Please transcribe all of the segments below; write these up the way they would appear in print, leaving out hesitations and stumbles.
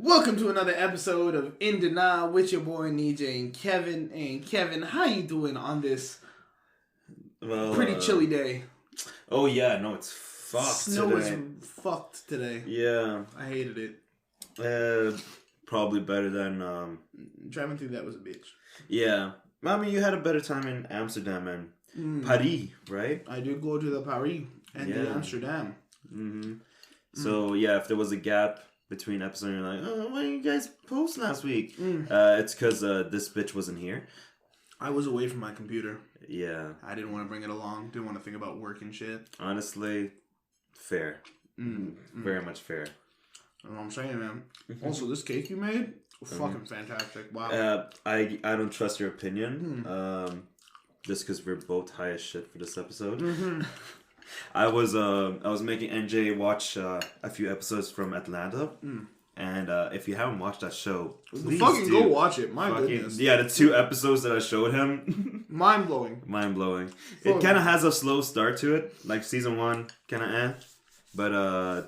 Welcome to another episode of In Denial with your boy Nejay and Kevin. And Kevin, how you doing on this pretty chilly day? Oh yeah, no, it's fucked Snow today. is fucked today. Yeah. I hated it. Probably better than Driving through that was a bitch. Yeah. I mean, you had a better time in Amsterdam and Paris, right? I did go to the Paris and the Amsterdam. Mm-hmm. So yeah, if there was a gap between episodes, you're like, oh, why didn't you guys post last week? It's because this bitch wasn't here. I was away from my computer. Yeah. I didn't want to bring it along. Didn't want to think about work and shit. Honestly, fair. Very much fair. That's what I'm saying, man. Also, this cake you made, fucking fantastic. Wow. I don't trust your opinion. Just because we're both high as shit for this episode. I was making NJ watch a few episodes from Atlanta, and if you haven't watched that show, please fucking go watch it. My goodness. Yeah, the 2 episodes that I showed him, mind blowing. It kind of has a slow start to it, like season 1, kind of but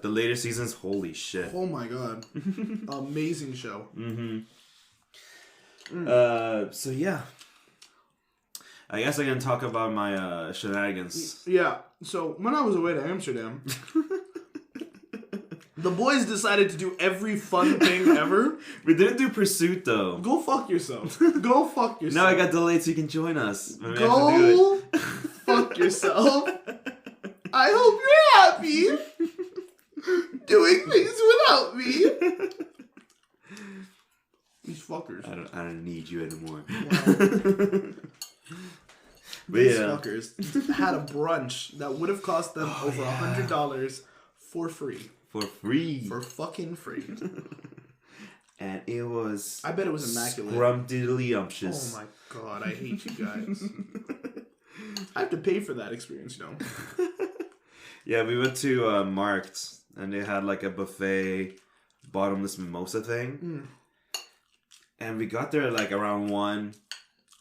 the later seasons, holy shit. Oh my god, amazing show. So yeah. I guess I can talk about my shenanigans. Yeah. So when I was away to Amsterdam, the boys decided to do every fun thing ever. We didn't do Pursuit though. Go fuck yourself. Go fuck yourself. Now I got delayed so you can join us. Go fuck yourself. I hope you're happy doing things without me. These fuckers. I don't need you anymore. Wow. But These fuckers had a brunch that would have cost them over $100 for free. For free. For fucking free. And it was... I bet it was immaculate. Scrumptiddlyumptious. Oh my god, I hate you guys. I have to pay for that experience, you know. Yeah, we went to Marked, and they had like a buffet bottomless mimosa thing. And we got there like around 1,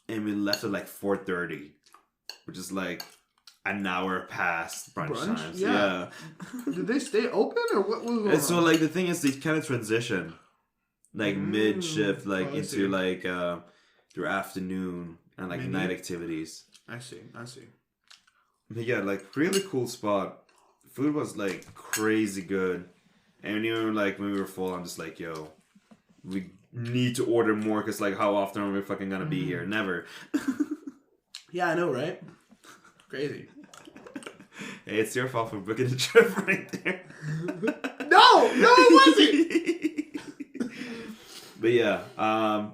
and we left at like 4:30. Which is like an hour past brunch times. Yeah. Did they stay open or what was going on? So like the thing is, they kind of transition like mid shift, like into like their afternoon and like night activities. I see. But yeah, like really cool spot. Food was like crazy good, and even like when we were full, I'm just like, yo, we need to order more because like how often are we fucking gonna be here? Never. Yeah, I know, right? Crazy. Hey, it's your fault for booking the trip right there. No, it wasn't. But yeah,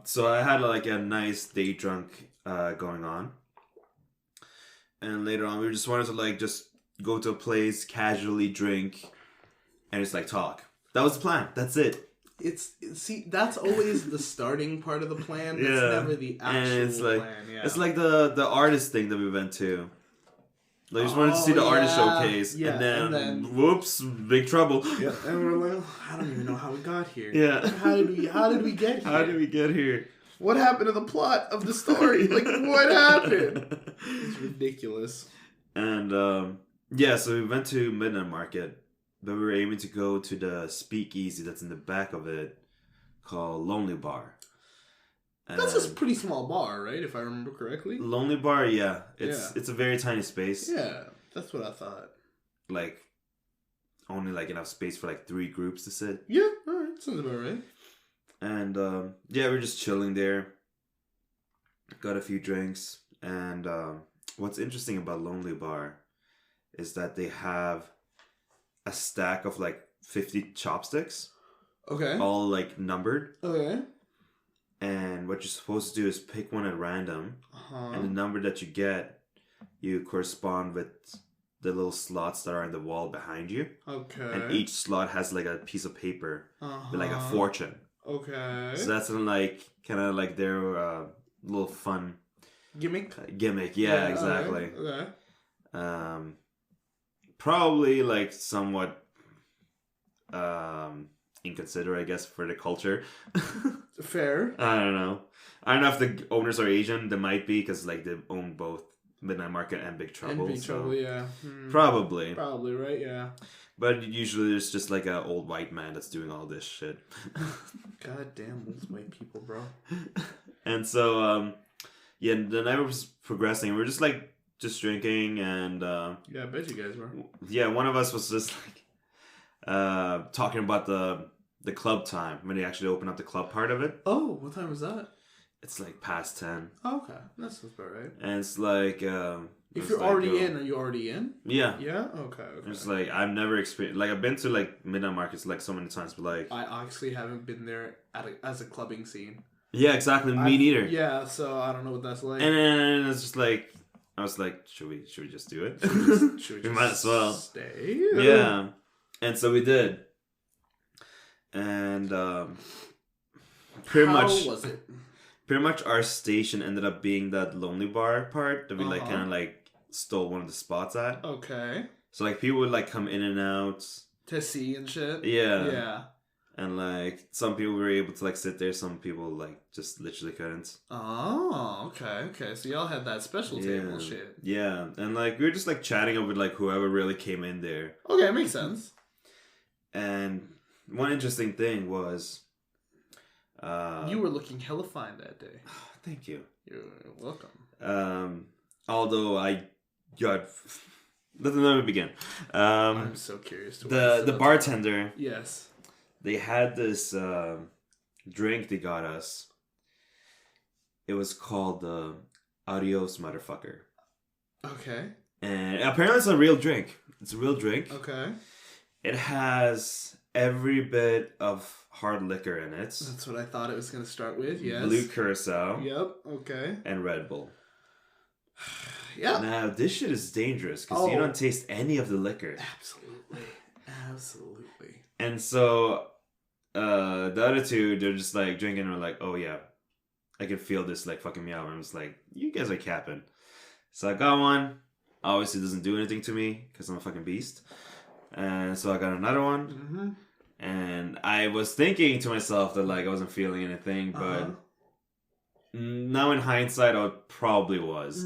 so I had like a nice day drunk going on, and later on we just wanted to like just go to a place, casually drink, and just like talk. That was the plan. That's it. See, that's always the starting part of the plan. That's never the actual plan. Yeah. It's like the artist thing that we went to. Like, just wanted to see the artist showcase, and then whoops, big trouble. Yeah, and we're like, I don't even know how we got here. Yeah, how did we get here? How did we get here? What happened to the plot of the story? Like, what happened? It's ridiculous. And so we went to Midnight Market. But we were aiming to go to the speakeasy that's in the back of it called Lonely Bar. And that's a pretty small bar, right? If I remember correctly. Lonely Bar, yeah. It's a very tiny space. Yeah, that's what I thought. Like, only like enough space for like 3 groups to sit. Yeah, alright. Sounds about right. And we were just chilling there. Got a few drinks. And what's interesting about Lonely Bar is that they have a stack of like 50 chopsticks. Okay. All like numbered. Okay. And what you're supposed to do is pick one at random. And the number that you get, you correspond with the little slots that are in the wall behind you. Okay. And each slot has like a piece of paper with like a fortune. Okay. So that's like kind of like their little fun gimmick. Yeah, exactly. Okay. Probably like somewhat inconsiderate, I guess, for the culture. Fair. I don't know if the owners are Asian. They might be because like they own both Midnight Market and Big Trouble. And Big Trouble, yeah. Probably. Probably, right? Yeah. But usually there's just like an old white man that's doing all this shit. God damn those white people, bro. And so, yeah, the night was progressing. We were just drinking and... yeah, I bet you guys were. Yeah, one of us was just like talking about the club time when they actually open up the club part of it. Oh, what time was that? It's like past 10. Oh, okay. That's about right. And it's like... if you're already in, are you already in? Yeah. Yeah? Okay. It's like, I've never experienced... Like, I've been to, like, Midnight Markets, like, so many times, but, like... I actually haven't been there as a clubbing scene. Yeah, exactly. Me neither. Yeah, so I don't know what that's like. And then it's just like... I was like, should we just do it? Should we might as well. Stay? Yeah. And so we did. And, pretty How much... was it? Pretty much our station ended up being that Lonely Bar part that we like kind of like stole one of the spots at. Okay. So like people would like come in and out to see and shit. Yeah. Yeah. And like some people were able to like sit there, some people like just literally couldn't. Oh, okay. So y'all had that special table shit. Yeah, and like we were just like chatting with like whoever really came in there. Okay, makes sense. And one interesting thing was. You were looking hella fine that day. Thank you. You're welcome. Although I got... Let me begin. I'm so curious to the bartender... Yes. They had this drink they got us. It was called the Adios Motherfucker. Okay. And apparently it's a real drink. It's a real drink. Okay. It has every bit of hard liquor in it. That's what I thought it was going to start with, yes. Blue Curacao. Yep, okay. And Red Bull. Yeah. Now, this shit is dangerous because you don't taste any of the liquor. Absolutely. And so, the other two, they're just like drinking and we're like, oh yeah, I can feel this like fucking me out. And I was like, you guys are capping. So I got one. Obviously, it doesn't do anything to me because I'm a fucking beast. And so I got another one. Mm-hmm. And I was thinking to myself that like I wasn't feeling anything, but now in hindsight, I probably was.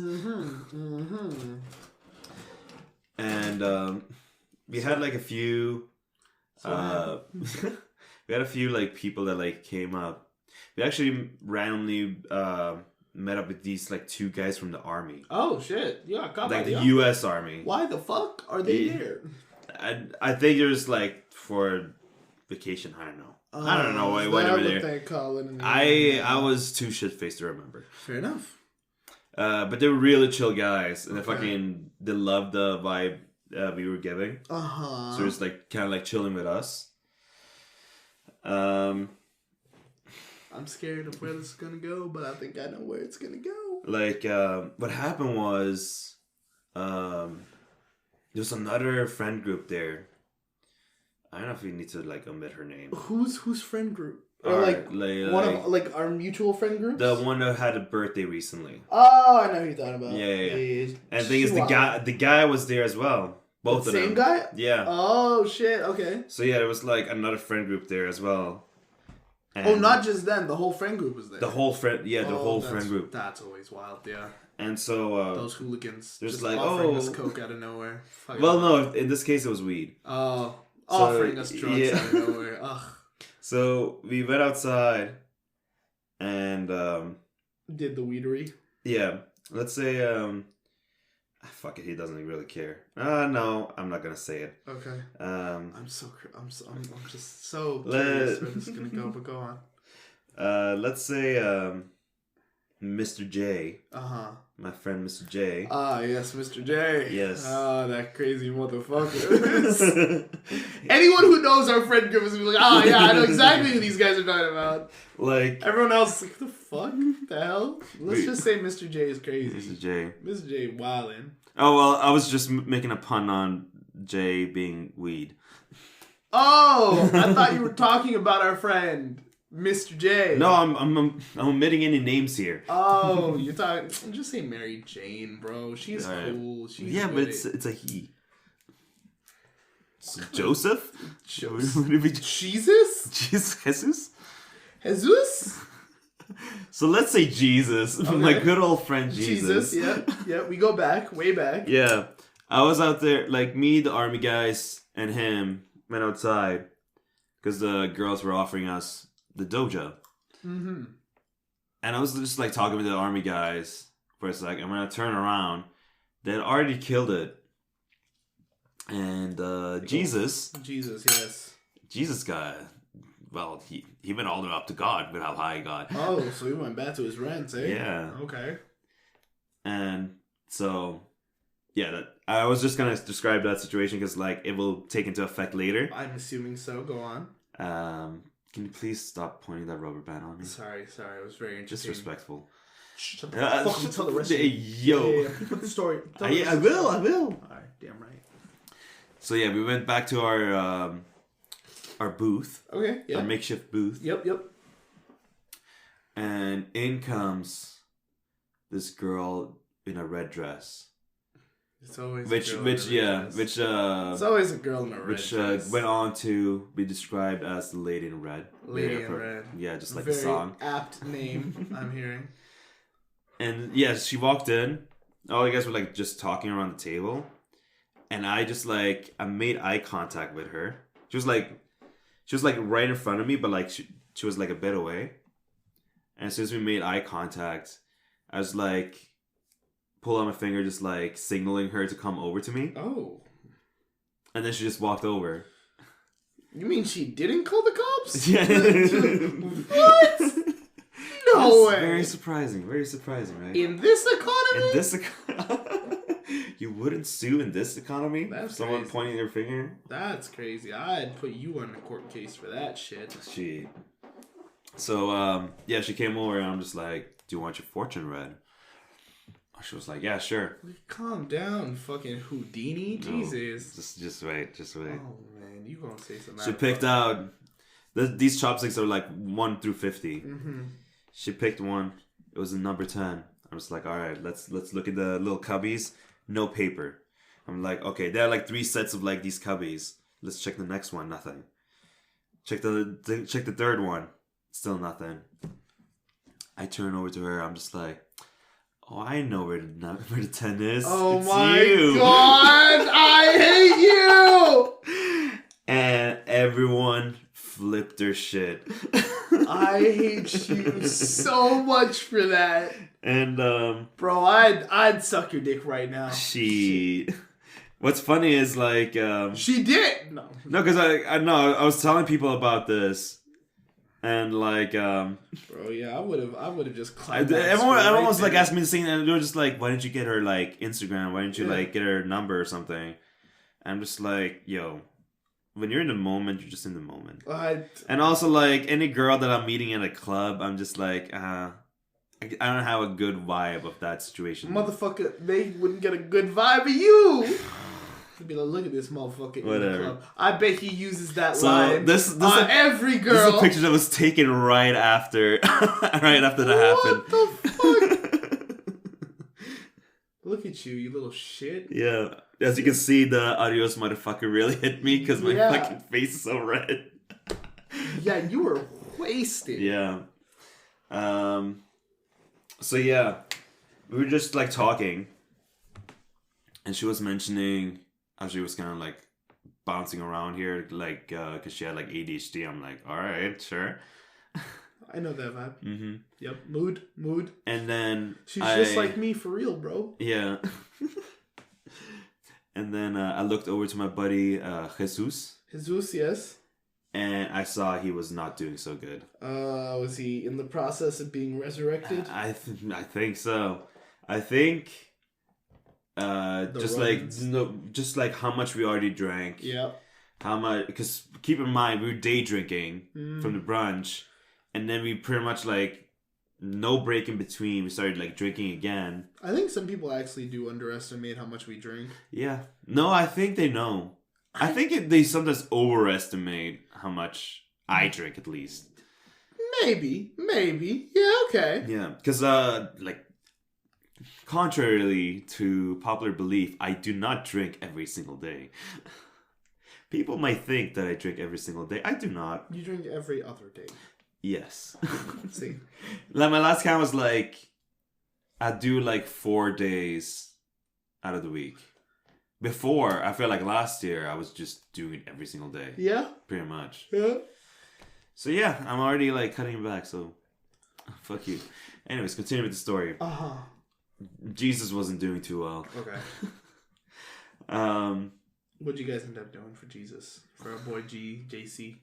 And we had like a few, we had a few like people that like came up. We actually randomly met up with these like two guys from the army. Oh shit! Yeah, like the U.S. Army. Why the fuck are they there? I think it was like for vacation. I don't know. I don't know why they were there. I was too shit faced to remember. Fair enough. But they were really chill guys, and they loved the vibe we were giving. So it was like kind of like chilling with us. I'm scared of where this is gonna go, but I think I know where it's gonna go. Like what happened was, there's another friend group there. I don't know if we need to like omit her name. Whose friend group? Or one of like our mutual friend groups? The one that had a birthday recently. Oh, I know who you're talking about. Yeah. And the thing is, the guy was there as well. Both of them. Same guy? Yeah. Oh shit. Okay. So yeah, there was like another friend group there as well. And not just them. The whole friend group was there. The whole friend group. That's always wild. Yeah. And so those hooligans just just like offering us coke out of nowhere. Well, no, in this case it was weed. Oh, offering us drugs out of nowhere. Ugh. So we went outside, and did the weedery. Yeah, let's say fuck it, he doesn't really care. No, I'm not gonna say it. Okay. I'm just so curious where this is gonna go, but go on. Let's say Mr. J. My friend Mr. J. Yes, Mr. J. Yes. That crazy motherfucker. Anyone who knows our friend group is gonna be like, yeah, I know exactly who these guys are talking about. Like everyone else is like, what the fuck? The hell? Let's just say Mr. J is crazy. Mr. J. Mr. J wildin'. Oh well, I was just making a pun on J being weed. Oh, I thought you were talking about our friend Mr. J. No, I'm omitting any names here. Oh, you're talking. Just say Mary Jane, bro. She's cool. She's but it's a he. Joseph? Jesus? Jesus? Jesus? So let's say Jesus, okay. My good old friend Jesus. Yeah, we go back, way back. Yeah, I was out there, like me, the army guys, and him went outside because the girls were offering us the dojo. Mm-hmm. And I was just like talking with the army guys for a second. And when I turn around, they had already killed it. And Jesus, yes. Jesus got, well, he went all the way up to God with how high he got. Oh, so he went back to his rents, eh? Yeah. Okay. And so, yeah, I was just going to describe that situation because, like, it will take into effect later. I'm assuming so. Go on. Can you please stop pointing that rubber band on me? Sorry. It was very interesting. Disrespectful. Shut the fuck and tell the rest of it. Yo. Yeah. Put the story. I will. Alright, damn right. So yeah, we went back to our booth. Okay, yeah. Our makeshift booth. Yep. And in comes this girl in a red dress. It's always it's always a girl in a red dress. Which went on to be described as the Lady in Red. Lady in Red. Yeah, just like very the song. Apt name I'm hearing. And yeah, she walked in. All you guys were like just talking around the table. And I just like, I made eye contact with her. She was like right in front of me, but like she was like a bit away. And as soon as we made eye contact, I was like, pull out my finger, just like signaling her to come over to me. Oh. And then she just walked over. You mean she didn't call the cops? Yeah. What? No way. Very surprising, right? In this economy? You wouldn't sue in this economy? That's someone crazy. Pointing their finger? That's crazy. I'd put you on a court case for that shit. Shit. So, yeah, she came over and I'm just like, do you want your fortune read? She was like, yeah, sure. Calm down, fucking Houdini. No, Jesus. Just wait. Oh, man, you gonna say something. She picked out, these chopsticks are like 1 through 50. Mm-hmm. She picked one. It was a number 10. I was like, all right, let's look at the little cubbies. No paper. I'm like, okay, there are like 3 sets of like these cubbies. Let's check the next one. Nothing. Check the third one. Still nothing. I turn over to her. I'm just like, oh, I know where the 10 is. Oh it's my you. God, I hate you. And everyone flipped their shit. I hate you so much for that. And bro, I'd suck your dick right now. What's funny is like she did. No, because I was telling people about this, and like bro, yeah, I would have just climbed. Everyone was like asking me the same, and they were just like, why didn't you get her like Instagram? Why didn't you like get her number or something? And I'm just like, yo. When you're in the moment, you're just in the moment. And also, like, any girl that I'm meeting at a club, I'm just like, I don't have a good vibe of that situation. Motherfucker, they wouldn't get a good vibe of you. They'd be like, look at this motherfucker in the club. I bet he uses that line on every girl. This is a picture that was taken right after that happened. What the fuck? Look at you little shit. Yeah. As you can see, the adios motherfucker really hit me because my fucking face is so red. Yeah, you were wasted. Yeah. So yeah, we were just like talking, and she was mentioning how she was kind of like bouncing around here, like because she had like ADHD. I'm like, all right, sure. I know that vibe. Mm-hmm. Yep, mood. And then she's just like me for real, bro. Yeah. And then I looked over to my buddy Jesus. Jesus, yes. And I saw he was not doing so good. Was he in the process of being resurrected? I think so. I think just like how much we already drank. Yeah. How much? Because keep in mind we were day drinking from the brunch, and then we pretty much like no break in between. We started like drinking again. I think some people actually do underestimate how much we drink. Yeah. No, I think they know. I think they sometimes overestimate how much I drink, at least. Maybe. Yeah, okay. Yeah, because, like, contrarily to popular belief, I do not drink every single day. People might think that I drink every single day. I do not. You drink every other day. Yes. See, like my last count was like, I do like 4 days out of the week. Before, I feel like last year I was just doing it every single day. Yeah. Pretty much. Yeah. So yeah, I'm already like cutting back. So fuck you. Anyways, continue with the story. Jesus wasn't doing too well. Okay. What'd you guys end up doing for Jesus? For our boy JC?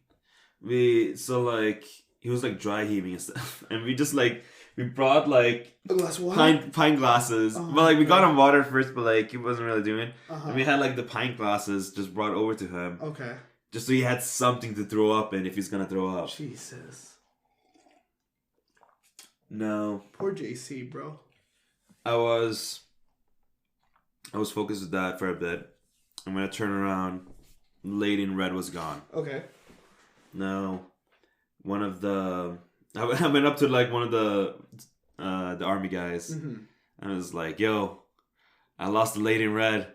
He was like dry heaving and stuff, and we just like we brought like a glass of water? pint glasses. But like we got him water first, but like he wasn't really doing it. And we had like the pint glasses just brought over to him. Okay. Just so he had something to throw up in if he's gonna throw up. Jesus. No. Poor JC, bro. I was focused with that for a bit. And when I turned around, Lady in Red was gone. Okay. No. I went up to like one of the army guys. And I was like, yo, I lost the Lady in Red.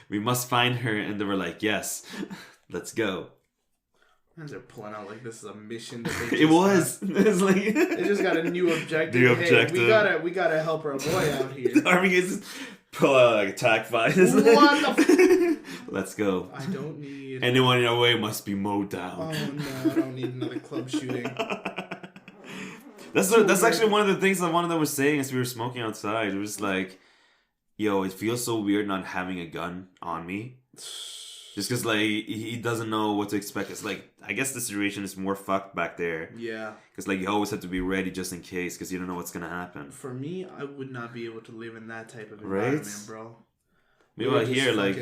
We must find her. And they were like, yes, let's go. And they're pulling out like this is a mission that they just it was. It's like they just got a new objective. Hey, we gotta help our boy out here. The army guys pull out like attack fight. What the let's go. I don't need anyone in our way must be mowed down. Oh no, I don't need another club shooting. That's actually one of the things that one of them was saying as we were smoking outside. It was like, yo, it feels so weird not having a gun on me. Just because, like, he doesn't know what to expect. It's like, I guess the situation is more fucked back there. Yeah. Because, like, you always have to be ready just in case because you don't know what's going to happen. For me, I would not be able to live in that type of environment, bro. Meanwhile, here, like,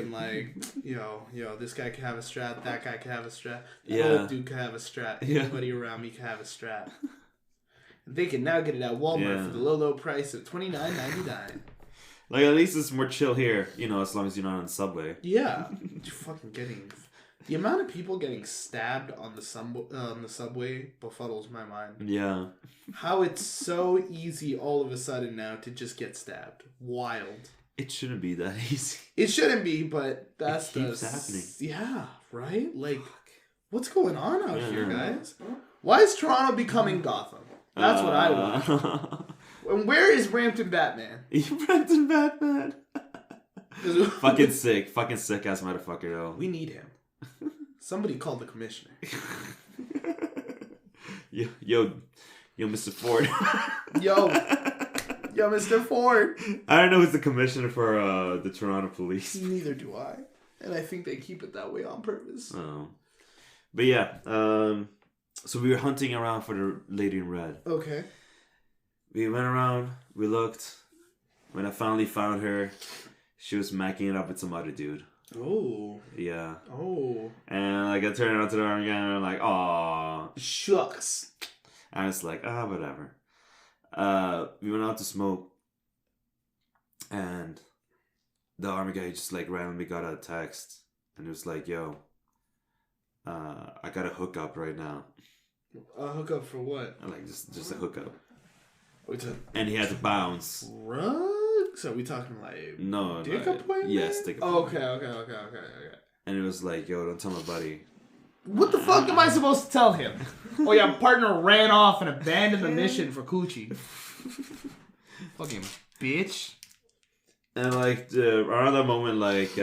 yo, this guy can have a strap, that guy can have a strap, that old dude can have a strap, anybody around me can have a strap. And they can now get it at Walmart for the low price of $29.99. Like, at least it's more chill here, as long as you're not on the subway. Yeah. You're fucking getting... The amount of people getting stabbed on the subway befuddles my mind. Yeah. How it's so easy all of a sudden now to just get stabbed. Wild. It shouldn't be that easy. It shouldn't be, but that's it keeps happening. Yeah, right? Like, what's going on out here, guys? Why is Toronto becoming Gotham? That's what I want. And where is Brampton Batman? Brampton Batman. Fucking sick ass motherfucker though. We need him. Somebody call the commissioner. Yo, Mr. Ford. Yo, Mr. Ford. I don't know who's the commissioner for the Toronto police. Neither do I. And I think they keep it that way on purpose. Oh. But yeah, so we were hunting around for the Lady in Red. Okay. We went around, we looked. When I finally found her, she was macking it up with some other dude. Oh. Yeah. Oh. And like I turned around to the army guy and I'm like, aw. Shucks. And I was like, whatever. We went out to smoke. And the army guy just like randomly got a text. And it was like, yo, I got a hookup right now. A hookup for what? Like just a hookup. And he had to bounce. Drugs? Are we talking like dick appointment? Yes, dick appointment. Okay. And it was like, yo, don't tell my buddy. What the fuck am I supposed to tell him? Oh yeah, partner ran off and abandoned the mission for Coochie. Fucking bitch. And like around that moment, like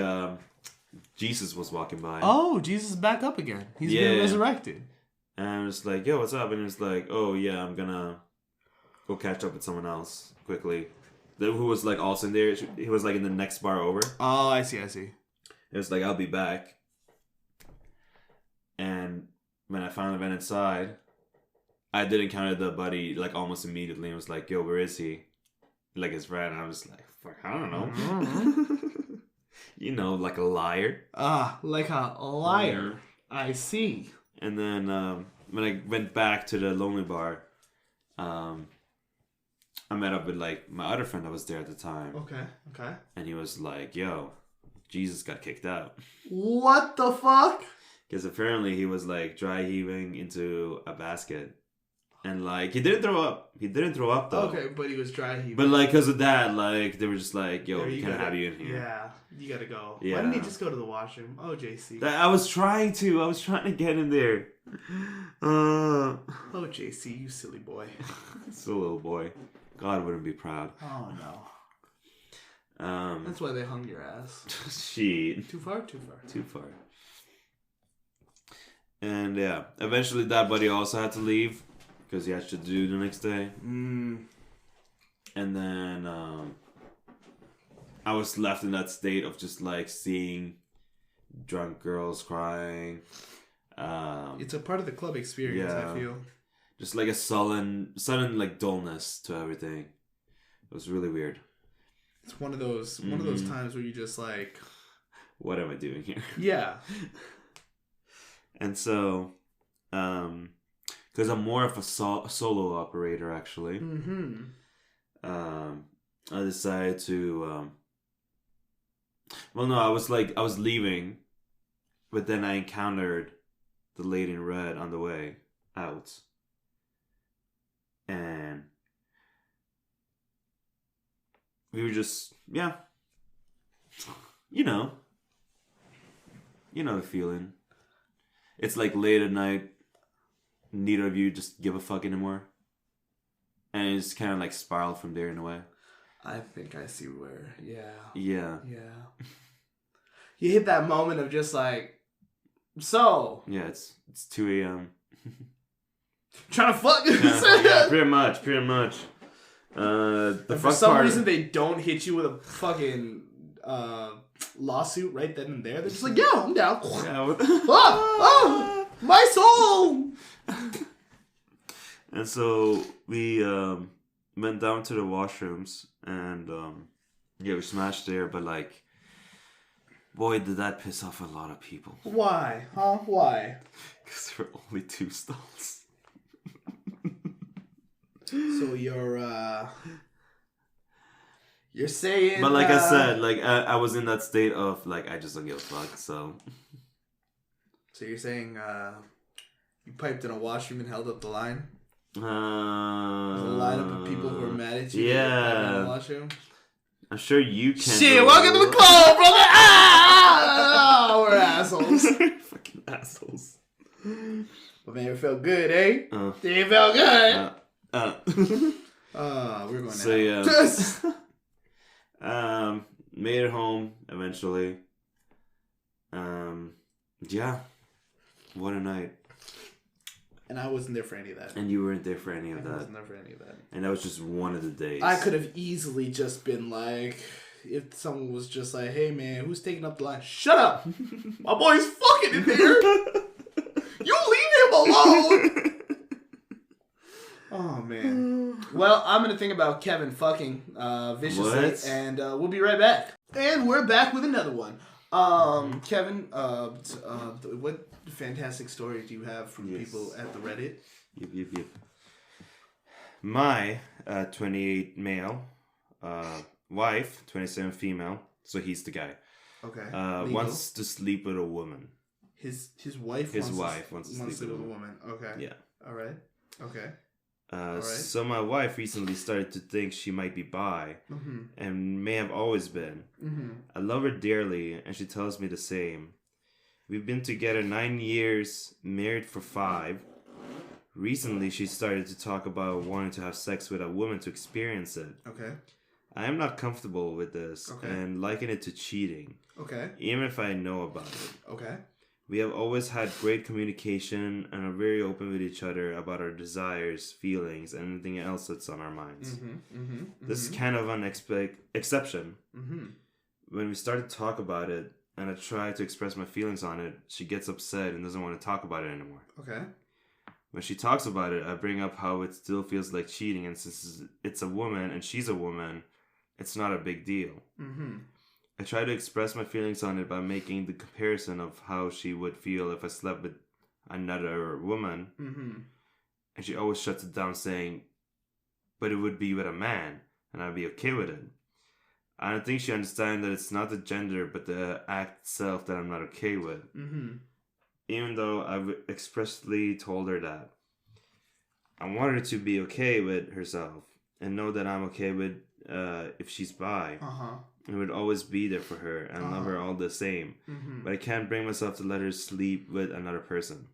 Jesus was walking by. Oh, Jesus is back up again. He's been resurrected. And I was like, yo, what's up? And he was like, oh yeah, I'm gonna go catch up with someone else quickly. Who was like also in there. He was like in the next bar over. Oh, I see. It was like, I'll be back. And when I finally went inside, I did encounter the buddy like almost immediately and was like, yo, where is he? Like his friend. And I was like, fuck, I don't know. Like a liar. Like a liar. I see. And then when I went back to the Lonely Bar, I met up with like my other friend that was there at the time. Okay. And he was like, yo, Jesus got kicked out. What the fuck? Because apparently he was like dry heaving into a basket. And like he didn't throw up. He didn't throw up though. Okay, but he was dry heaving. But like because of that, like they were just like, "Yo, we can't have you in here." Yeah, you gotta go. Yeah. Why didn't he just go to the washroom? Oh, JC. I was trying to get in there. Oh, JC, you silly boy. It's a little boy. God wouldn't be proud. Oh no. That's why they hung your ass. Shit. Too far. And yeah, eventually that buddy also had to leave because he had to do the next day. And then I was left in that state of just like seeing drunk girls crying. It's a part of the club experience, I feel. Just like a sudden like dullness to everything. It was really weird. It's one of those times where you just like, what am I doing here? Yeah. And so, because I'm more of a solo operator actually. I decided to. I was leaving, but then I encountered the lady in red on the way out. And we were just, you know the feeling. It's like late at night, neither of you just give a fuck anymore. And it's kind of like spiraled from there in a way. I think I see where, Yeah. Yeah. You hit that moment of just like, so. Yeah, it's 2 a.m. Trying to fuck? Yeah, pretty much. For some reason, they don't hit you with a fucking lawsuit right then and there. They're just like, yeah, I'm down. Oh, my soul! And so we went down to the washrooms and we smashed there, but like, boy, did that piss off a lot of people. Why? Huh? Why? Because there were only 2 stalls. So you're saying... But like I said, like I was in that state of like, I just don't give a fuck, so... So you're saying you piped in a washroom and held up the line? There's a lineup of people who are mad at you. Yeah. In the washroom? I'm sure you can. Shit, welcome to the club, brother! Ah, we're assholes. Fucking assholes. But man, it felt good, eh? It felt good. We're going so, yeah. Made it home eventually. Yeah. What a night. And I wasn't there for any of that. And you weren't there for any of that. I wasn't there for any of that. And that was just one of the days. I could have easily just been like, if someone was just like, hey man, who's taking up the line? Shut up! My boy's fucking in there! You leave him alone! Oh man. Well, I'm gonna think about Kevin fucking viciously, and we'll be right back. And we're back with another one. Kevin, what fantastic story do you have from people at the Reddit? Yep. My 28 male wife, 27 female, so he's the guy. Okay. Wants to sleep with a woman. His wife. Wants to sleep with a woman. Okay. Yeah. All right. Okay. So my wife recently started to think she might be bi, and may have always been. I love her dearly, and she tells me the same. We've been together 9 years, married for 5. Recently, she started to talk about wanting to have sex with a woman to experience it. Okay. I am not comfortable with this, and liken it to cheating. Okay. Even if I know about it. Okay. We have always had great communication and are very open with each other about our desires, feelings, and anything else that's on our minds. This is kind of an exception. When we started to talk about it, and I try to express my feelings on it, she gets upset and doesn't want to talk about it anymore. Okay. When she talks about it, I bring up how it still feels like cheating, and since it's a woman and she's a woman, it's not a big deal. I try to express my feelings on it by making the comparison of how she would feel if I slept with another woman. And she always shuts it down saying, but it would be with a man, and I'd be okay with it. I don't think she understands that it's not the gender, but the act itself that I'm not okay with. Even though I've expressly told her that. I want her to be okay with herself and know that I'm okay with if she's bi. And would always be there for her and love her all the same. But I can't bring myself to let her sleep with another person.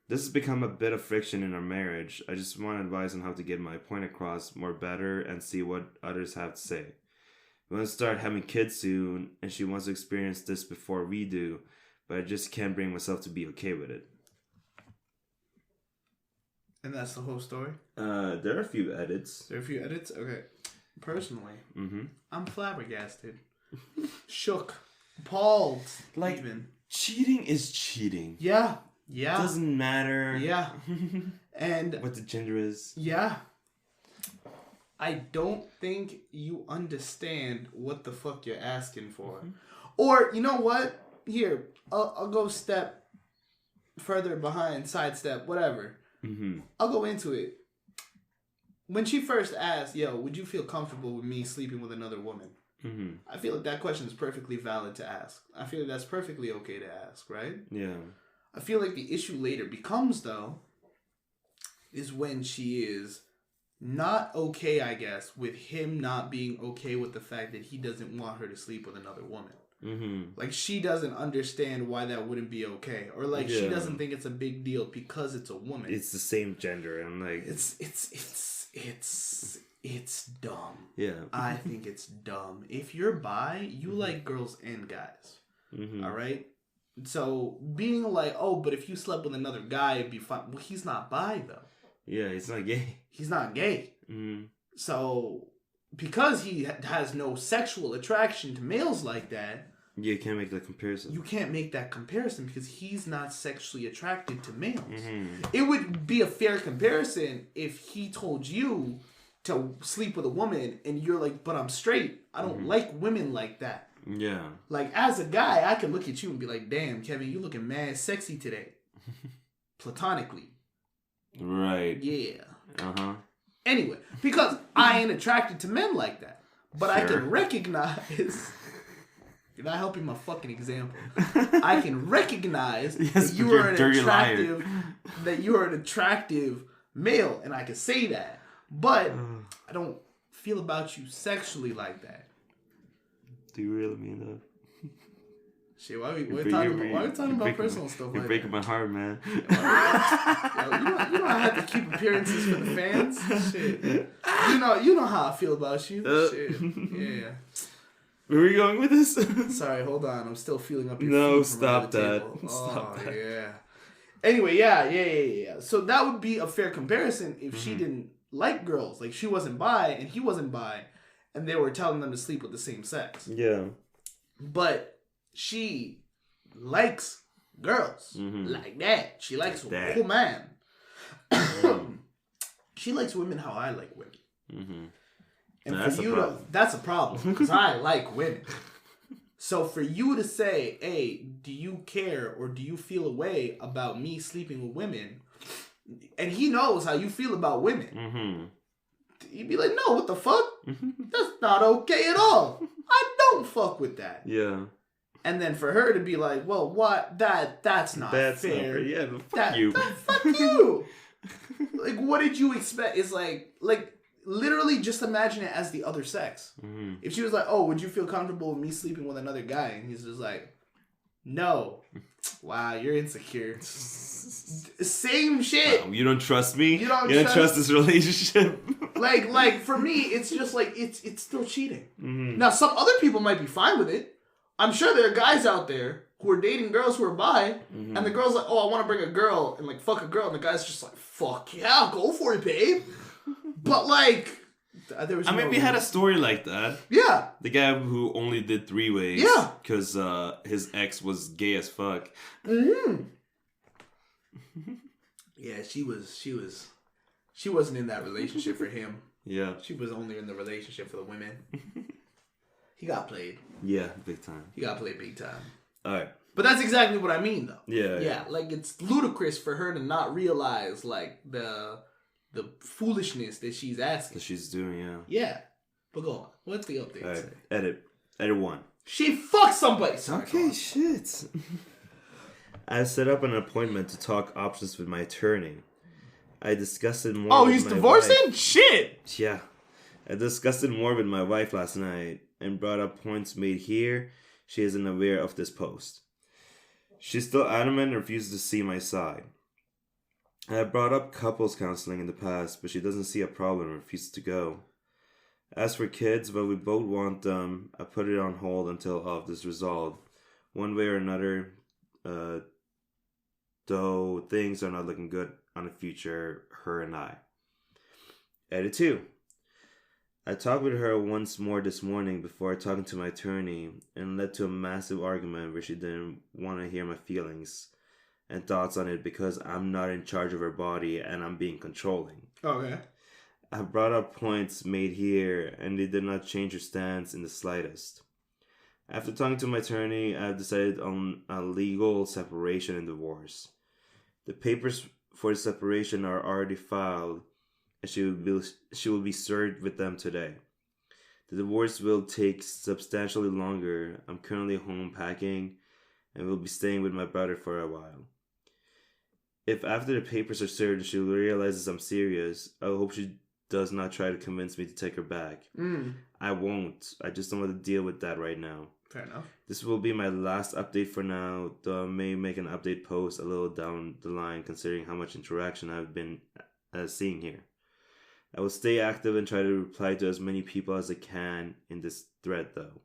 This has become a bit of friction in our marriage. I just want advice on how to get my point across more better and see what others have to say. We want to start having kids soon, and she wants to experience this before we do, but I just can't bring myself to be okay with it. And that's the whole story? There are a few edits. Okay. Personally, I'm flabbergasted. Shook. Appalled. Like, even. Cheating is cheating. Yeah. It doesn't matter. Yeah. And what the gender is. Yeah. I don't think you understand what the fuck you're asking for. Or, you know what? Here, I'll go step further behind, sidestep, whatever. I'll go into it. When she first asked, yo, would you feel comfortable with me sleeping with another woman? I feel like that question is perfectly valid to ask. I feel like that's perfectly okay to ask, right? Yeah. I feel like the issue later becomes, though, is when she is not okay, I guess, with him not being okay with the fact that he doesn't want her to sleep with another woman. Like, she doesn't understand why that wouldn't be okay. Or, like, she doesn't think it's a big deal because it's a woman. It's the same gender, and, like... It's dumb. Yeah. I think it's dumb. If you're bi, you like girls and guys. All right? So, being like, oh, but if you slept with another guy, it'd be fine. Well, he's not bi, though. Yeah, he's not gay. He's not gay. So, because he has no sexual attraction to males like that... You can't make that comparison. You can't make that comparison because he's not sexually attracted to males. It would be a fair comparison if he told you to sleep with a woman and you're like, but I'm straight. I don't like women like that. Yeah. Like, as a guy, I can look at you and be like, damn, Kevin, you looking mad sexy today. Platonically. Right. Yeah. Anyway, because I ain't attracted to men like that. But I can recognize... You're not helping my fucking example. I can recognize that you are an attractive male, and I can say that. But I don't feel about you sexually like that. Do you really mean that? Shit, why are we talking about personal stuff like that? You're breaking my heart, man. Yo, you know I have to keep appearances for the fans. Shit. You know how I feel about you. Shit. Yeah. Where are you going with this? Sorry, hold on. I'm still feeling up your No, feet stop that. Stop that. Yeah. Anyway, yeah. So that would be a fair comparison if she didn't like girls. Like, she wasn't bi and he wasn't bi, and they were telling them to sleep with the same sex. Yeah. But she likes girls like that. She likes women. She likes women how I like women. And no, for you that's a problem, because I like women. So for you to say, hey, do you care or do you feel a way about me sleeping with women? And he knows how you feel about women. You'd be like, no, what the fuck? That's not okay at all. I don't fuck with that. Yeah. And then for her to be like, well, what? That's not fair. Yeah, but fuck you. Fuck you. Like, what did you expect? It's like... Literally, just imagine it as the other sex. If she was like, oh, would you feel comfortable with me sleeping with another guy? And he's just like, no. Wow, you're insecure. Same shit. Wow, you don't trust me? You don't trust this relationship? like, for me, it's just like, it's still cheating. Now, some other people might be fine with it. I'm sure there are guys out there who are dating girls who are bi, and the girl's like, oh, I want to bring a girl, and like, fuck a girl. And the guy's just like, fuck yeah, go for it, babe. But, like, there was we had a story like that. Yeah. The guy who only did 3 ways. Yeah. Because his ex was gay as fuck. Yeah, she wasn't in that relationship for him. Yeah. She was only in the relationship for the women. He got played. Yeah, big time. He got played big time. Alright. But that's exactly what I mean, though. Yeah. Like, it's ludicrous for her to not realize, like, the foolishness that she's asking. That she's doing, yeah. Yeah. But go on. What's the update say? Edit 1. She fucked somebody. Sorry, okay, shit. I set up an appointment to talk options with my attorney. I discussed it more. Oh, he's divorcing? Wife. Shit. Yeah. I discussed it more with my wife last night and brought up points made here. She isn't aware of this post. She's still adamant and refuses to see my side. I have brought up couples counseling in the past, but she doesn't see a problem and refuses to go. As for kids, while we both want them, I put it on hold until all of this is resolved. One way or another, though things are not looking good on the future, her and I. Edit 2. I talked with her once more this morning before talking to my attorney and led to a massive argument where she didn't want to hear my feelings and thoughts on it because I'm not in charge of her body and I'm being controlling. Okay. I brought up points made here and they did not change her stance in the slightest. After talking to my attorney, I have decided on a legal separation and divorce. The papers for the separation are already filed and she will be served with them today. The divorce will take substantially longer. I'm currently home packing and will be staying with my brother for a while. If after the papers are served she realizes I'm serious, I hope she does not try to convince me to take her back. I won't. I just don't want to deal with that right now. Fair enough. This will be my last update for now, though I may make an update post a little down the line considering how much interaction I've been seeing here. I will stay active and try to reply to as many people as I can in this thread though.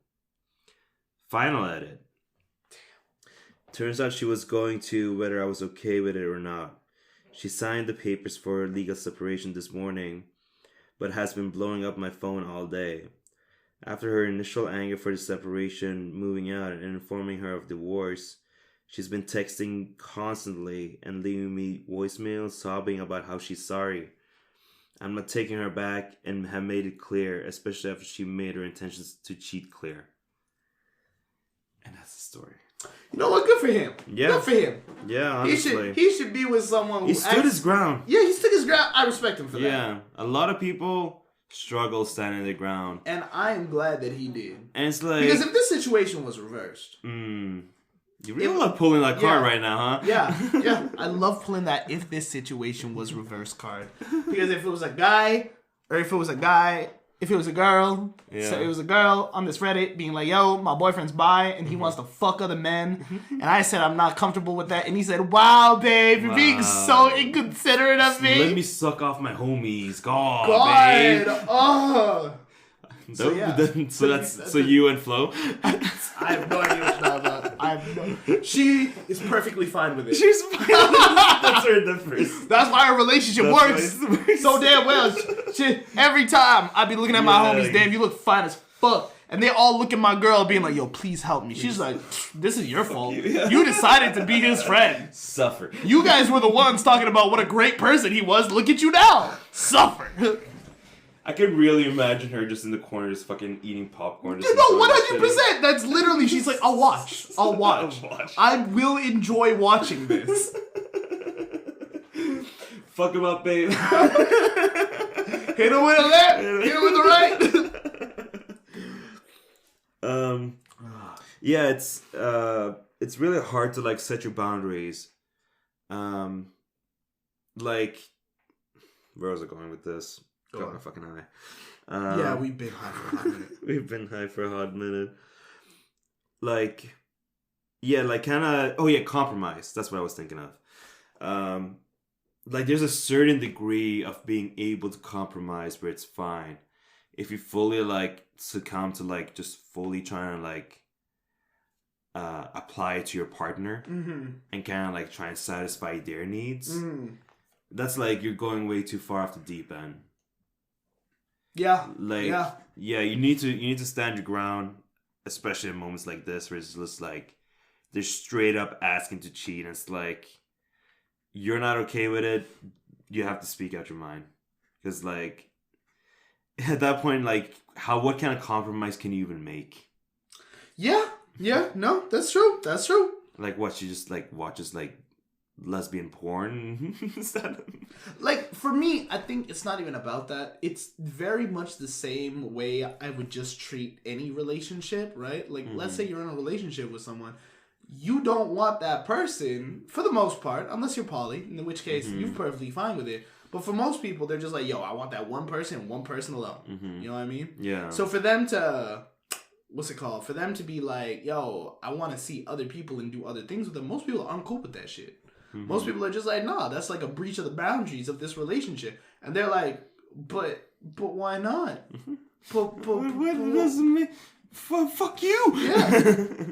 Final edit. Turns out she was going to whether I was okay with it or not. She signed the papers for legal separation this morning, but has been blowing up my phone all day. After her initial anger for the separation, moving out, and informing her of divorce, she's been texting constantly and leaving me voicemails sobbing about how she's sorry. I'm not taking her back and have made it clear, especially after she made her intentions to cheat clear. And that's the story. You know what? Good for him. Yeah. Good for him. Yeah, honestly. He should be with someone who... He stood his ground. Yeah, he stood his ground. I respect him for that. Yeah. A lot of people struggle standing their ground. And I am glad that he did. And it's like... Because if this situation was reversed... You really love pulling that card right now, huh? Yeah. I love pulling that if this situation was reversed card. Because if it was a guy, or if it was a guy, if it was a girl, so it was a girl on this Reddit being like, yo, my boyfriend's bi and he wants to fuck other men. And I said, I'm not comfortable with that. And he said, wow, babe, you're being so inconsiderate of me. Let me suck off my homies. God, babe. Oh. So you and Flo? I have no idea what you're talking about. She is perfectly fine with it. She's fine. That's her difference. That's why our relationship works so damn well. Every time I be looking at my homies, damn, you look fine as fuck. And they all look at my girl being like, yo, please help me. She's like, this is your fault. You decided to be his friend. Suffer. You guys were the ones talking about what a great person he was. Look at you now. Suffer. I could really imagine her just in the corner, just fucking eating popcorn. You know, 100%. That's literally, she's like, I'll watch. I will enjoy watching this. Fuck him up, babe. Hit him with a left. Hit him with the right. Yeah, it's really hard to like set your boundaries. Like, where was I going with this? Got my fucking high. Yeah, we've been high for a hot minute. We've been high for a hot minute. Like, yeah, like kind of. Oh yeah, compromise. That's what I was thinking of. Like, there's a certain degree of being able to compromise where it's fine. If you fully like succumb to like just fully trying to like apply it to your partner and kind of like try and satisfy their needs, that's like you're going way too far off the deep end. Yeah. Yeah, you need to stand your ground, especially in moments like this where it's just like they're straight up asking to cheat and it's like you're not okay with it, you have to speak out your mind. Because like at that point, like what kind of compromise can you even make? Yeah, no, that's true. Like what, she just like watches like lesbian porn? Like for me, I think it's not even about that. It's very much the same way I would just treat any relationship, right? Like let's say you're in a relationship with someone, you don't want that person for the most part, unless you're poly, in which case you're perfectly fine with it, But for most people, they're just like, yo, I want that one person alone. Mm-hmm. You know what I mean? Yeah. So for them to, what's it called? For them to be like, yo, I want to see other people and do other things with them. Most people aren't cool with that shit. Mm-hmm. Most people are just like, nah, that's like a breach of the boundaries of this relationship. And they're like, but why not? Mm-hmm. What doesn't mean? Fuck you. Yeah.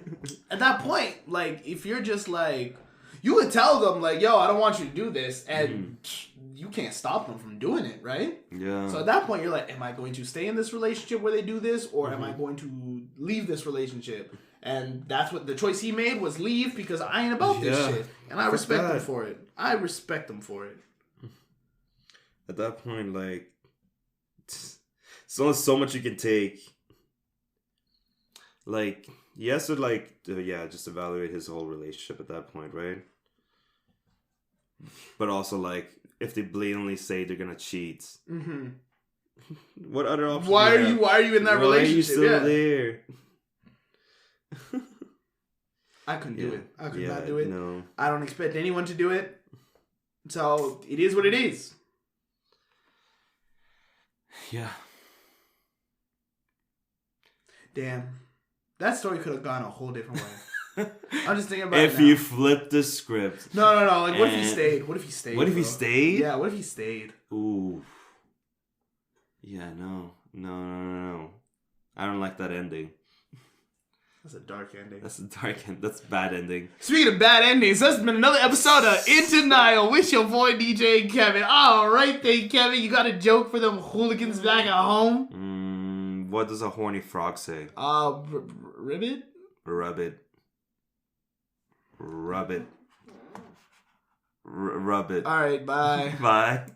At that point, like, if you're just like, you would tell them like, yo, I don't want you to do this, and you can't stop them from doing it, right? Yeah. So at that point, you're like, am I going to stay in this relationship where they do this, or am I going to leave this relationship? And that's what the choice he made was leave, because I ain't about this shit, and I respect them for it. I respect them for it. At that point, like, there's only so much you can take. Like, he has to, like, just evaluate his whole relationship at that point, right? But also, like, if they blatantly say they're gonna cheat, what other options? Why are you in that relationship? Why are you still there? I couldn't do it. I could not do it. No. I don't expect anyone to do it. So it is what it is. Yeah. Damn. That story could have gone a whole different way. I'm just thinking about if you flip the script. No. Like, what if he stayed? What if he stayed? What if he stayed? Yeah, what if he stayed? Ooh. Yeah, no. I don't like that ending. That's a dark ending. That's a bad ending. Speaking of bad endings, that's been another episode of In Denial with your boy DJ and Kevin. All right, then, Kevin, you got a joke for them hooligans back at home? What does a horny frog say? Ribbit? Rub it. Rub it. Rub it. All right, bye. Bye.